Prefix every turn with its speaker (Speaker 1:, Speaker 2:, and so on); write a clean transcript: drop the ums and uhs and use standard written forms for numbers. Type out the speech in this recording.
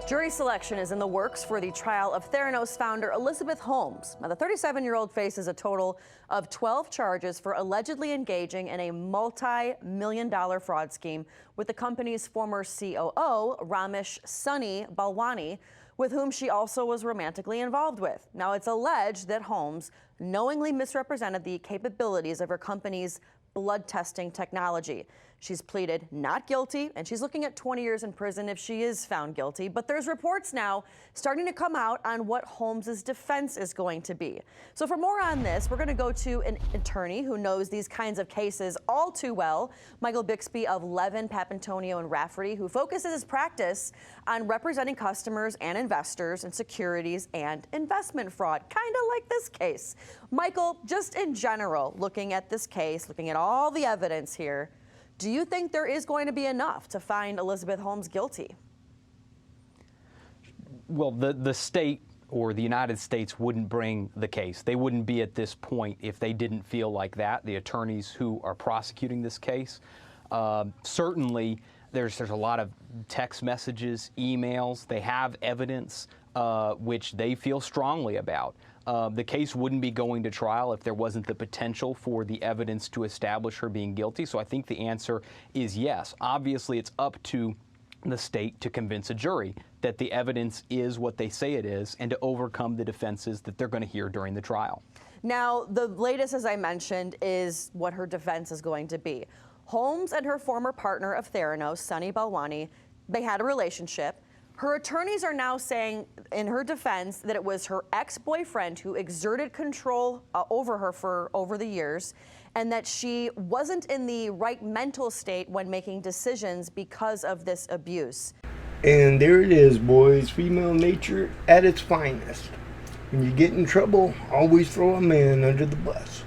Speaker 1: Jury selection is in the works for the trial of Theranos founder Elizabeth Holmes. Now, the 37-year-old faces a total of 12 charges for allegedly engaging in a multi-million-dollar fraud scheme with the company's former COO, Ramesh Sunny Balwani, with whom she also was romantically involved with. Now, it's alleged that Holmes knowingly misrepresented the capabilities of her company's blood testing technology. She's pleaded not guilty, and she's looking at 20 years in prison if she is found guilty. But there's reports now starting to come out on what Holmes's defense is going to be. So for more on this, we're going to go to an attorney who knows these kinds of cases all too well, Michael Bixby of Levin, Papantonio, and Rafferty, who focuses his practice on representing customers and investors in securities and investment fraud, kind of like this case. Michael, just in general, looking at this case, looking at all the evidence here, do you think there is going to be enough to find Elizabeth Holmes guilty?
Speaker 2: Well, the state or the United States wouldn't bring the case. They wouldn't be at this point if they didn't feel like that. The attorneys who are prosecuting this case, certainly there's a lot of text messages, emails. They have evidence which they feel strongly about. The case wouldn't be going to trial if there wasn't the potential for the evidence to establish her being guilty. So I think the answer is yes. Obviously, it's up to the state to convince a jury that the evidence is what they say it is and to overcome the defenses that they're going to hear during the trial.
Speaker 1: Now, the latest, as I mentioned, is what her defense is going to be. Holmes and her former partner of Theranos, Sunny Balwani, they had a relationship. Her attorneys are now saying in her defense that it was her ex-boyfriend who exerted control over her for over the years, and that she wasn't in the right mental state when making decisions because of this abuse.
Speaker 3: And there it is, boys. Female nature at its finest. When you get in trouble, always throw a man under the bus.